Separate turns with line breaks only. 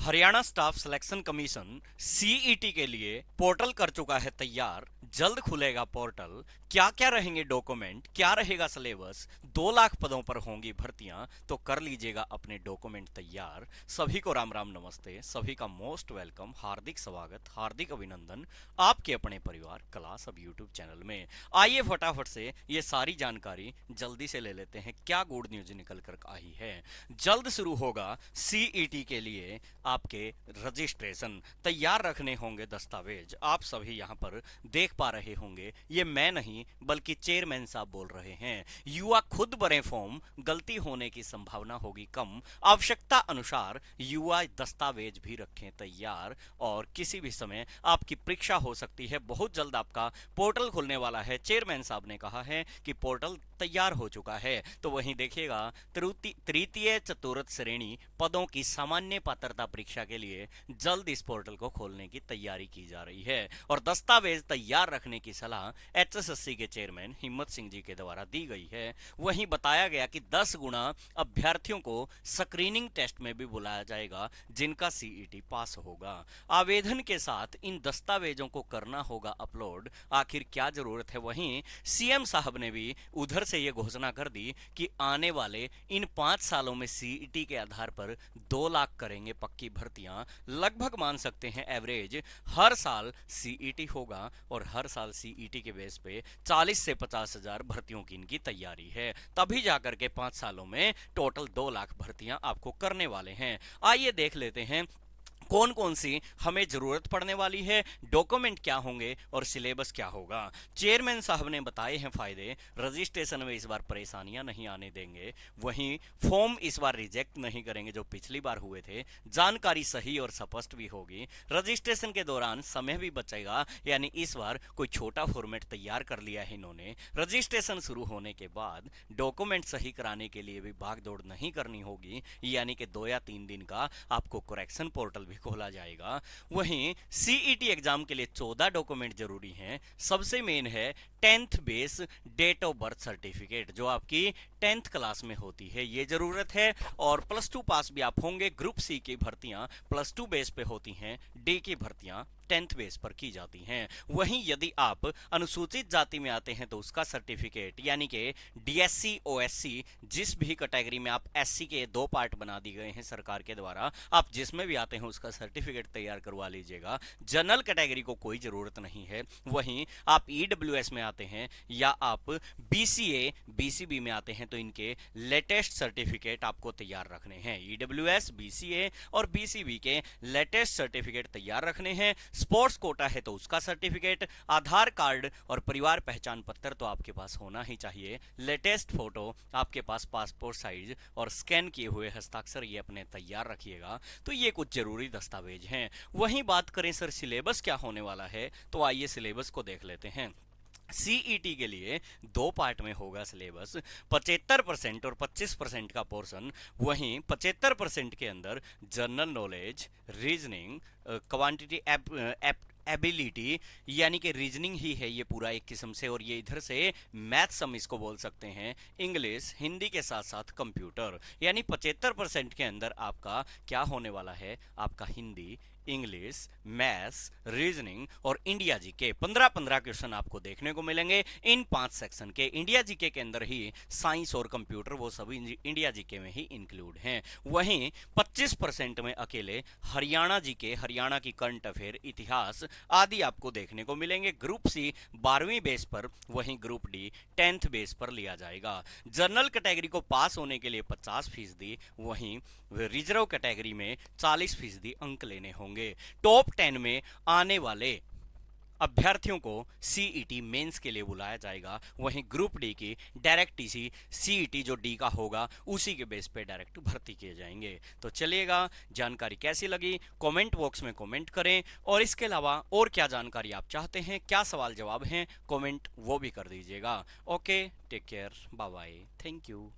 Haryana staff selection commission CET के लिए portal कर चुका है तैयार। जल्द खुलेगा पोर्टल। क्या क्या रहेंगे डॉक्यूमेंट, क्या रहेगा सिलेबस, 2 लाख पदों पर होंगी भर्तियां, तो कर लीजिएगा अपने डॉक्यूमेंट तैयार। सभी को राम राम नमस्ते, सभी का मोस्ट वेलकम, हार्दिक स्वागत, हार्दिक अभिनंदन आपके अपने परिवार क्लास अब यूट्यूब चैनल में। आइए फटाफट से ये सारी जानकारी जल्दी से ले लेते हैं। क्या गुड न्यूज निकल कर आई है। जल्द शुरू होगा सीईटी के लिए आपके रजिस्ट्रेशन। तैयार रखने होंगे दस्तावेज। आप सभी यहां पर देख पा रहे होंगे, ये मैं नहीं बल्कि चेयरमैन साहब बोल रहे हैं। युवा खुद भरें फॉर्म, गलती होने की संभावना होगी कम। आवश्यकता अनुसार युवा दस्तावेज भी रखें तैयार, और किसी भी समय आपकी परीक्षा हो सकती है। बहुत जल्द आपका पोर्टल खुलने वाला है। चेयरमैन साहब ने कहा है कि पोर्टल तैयार हो चुका है। तो वहीं देखिएगा, तृतीय चतुर्थ श्रेणी पदों की सामान्य पात्रता परीक्षा के लिए जल्द इस पोर्टल को खोलने की तैयारी की जा रही है। और दस्तावेज तैयार रखने की सलाह एचएसएससी के चेयरमैन हिम्मत सिंह जी के द्वारा दी गई है। वहीं बताया गया कि 10 गुना अभ्यर्थियों को स्क्रीनिंग टेस्ट में भी बुलाया जाएगा जिनका सीईटी पास होगा। आवेदन के साथ इन दस्तावेजों को करना होगा अपलोड। आखिर क्या जरूरत है। वहीं सीएम साहब ने भी उधर से यह घोषणा कर दी कि आने वाले इन 5 सालों में सीईटी के आधार पर 2 लाख करेंगे पक्की भर्तियां। लगभग मान सकते हैं एवरेज हर साल सीईटी होगा, और हर साल सीईटी के बेस पे 40 से 50 हजार भर्तियों की इनकी तैयारी है। तभी जाकर के 5 सालों में टोटल 2 लाख भर्तियां आपको करने वाले हैं। आइए देख लेते हैं कौन कौन सी हमें जरूरत पड़ने वाली है, डॉक्यूमेंट क्या होंगे और सिलेबस क्या होगा। चेयरमैन साहब ने बताए हैं फायदे। रजिस्ट्रेशन में इस बार परेशानियां नहीं आने देंगे। वहीं फॉर्म इस बार रिजेक्ट नहीं करेंगे जो पिछली बार हुए थे। जानकारी सही और स्पष्ट भी होगी। रजिस्ट्रेशन के दौरान समय भी बचेगा, यानी इस बार कोई छोटा फॉर्मेट तैयार कर लिया है इन्होंने। रजिस्ट्रेशन शुरू होने के बाद डॉक्यूमेंट सही कराने के लिए भी भागदौड़ नहीं करनी होगी, यानी कि 2 या 3 दिन का आपको करेक्शन पोर्टल भी खोला जाएगा। वहीं सीईटी एग्जाम के लिए 14 डॉक्यूमेंट जरूरी हैं। सबसे मेन है 10th base date of birth certificate, जो आपकी 10th क्लास में होती है, ये जरूरत है। और +2 पास भी आप होंगे। ग्रुप सी की भर्तियां +2 बेस पे होती हैं, डी की भर्तियां 10th बेस पर की जाती हैं। वहीं यदि आप अनुसूचित जाति में आते हैं तो उसका सर्टिफिकेट, यानी कि डीएससी ओएससी, जिस भी कैटेगरी में आप एससी के 2 पार्ट बना दिए गए हैं सरकार के द्वारा, आप जिसमें भी आते हैं उसका सर्टिफिकेट तैयार करवा लीजिएगा। जनरल कैटेगरी को कोई जरूरत नहीं है। वहीं आप ईडब्ल्यूएस में आते हैं या आप बीसीए बीसीबी में आते हैं तो इनके लेटेस्ट सर्टिफिकेट आपको तैयार रखने हैं। ईडब्ल्यूएस, बीसीए और बीसीबी के लेटेस्ट सर्टिफिकेट तैयार रखने हैं। स्पोर्ट्स कोटा है तो उसका सर्टिफिकेट, आधार कार्ड और परिवार पहचान पत्र तो आपके पास होना ही चाहिए। लेटेस्ट फोटो आपके पास पासपोर्ट साइज और स्कैन किए हुए हस्ताक्षर, ये अपने तैयार रखिएगा। तो ये कुछ जरूरी दस्तावेज हैं। वहीं बात करें सर सिलेबस क्या होने वाला है, तो आइए सिलेबस को देख लेते हैं। सीईटी के लिए 2 पार्ट में होगा सिलेबस। 75% और 25% का पोर्शन। वहीं 75% के अंदर general knowledge, reasoning, quantity ability, यानी कि रीजनिंग ही है ये पूरा एक किस्म से, और ये इधर से मैथ्स हम इसको बोल सकते हैं, इंग्लिश, हिंदी के साथ साथ कंप्यूटर। यानी 75% के अंदर आपका क्या होने वाला है, आपका हिंदी, इंग्लिश, मैथ्स, रीजनिंग और इंडिया जीके 15-15 क्वेश्चन आपको देखने को मिलेंगे इन 5 सेक्शन के। इंडिया जीके के अंदर ही साइंस और कंप्यूटर वो सभी इंडिया जीके में ही इंक्लूड हैं। वहीं 25% में अकेले हरियाणा जीके, हरियाणा की करंट अफेयर, इतिहास आदि आपको देखने को मिलेंगे। ग्रुप सी 12वीं बेस पर, वहीं ग्रुप डी 10th बेस पर लिया जाएगा। जनरल कैटेगरी को पास होने के लिए 50%, वहीं रिजर्व कैटेगरी में 40% अंक लेने होंगे। टॉप 10 में आने वाले अभ्यर्थियों को सीईटी मेंस के लिए बुलाया जाएगा। वहीं ग्रुप डी की डायरेक्ट टीसी सीईटी जो डी का होगा उसी के बेस पे डायरेक्ट भर्ती किए जाएंगे। तो चलिएगा, जानकारी कैसी लगी कमेंट बॉक्स में कमेंट करें, और इसके अलावा और क्या जानकारी आप चाहते हैं, क्या सवाल जवाब हैं, कमेंट वो भी कर दीजिएगा। Okay, take care, bye bye, thank you.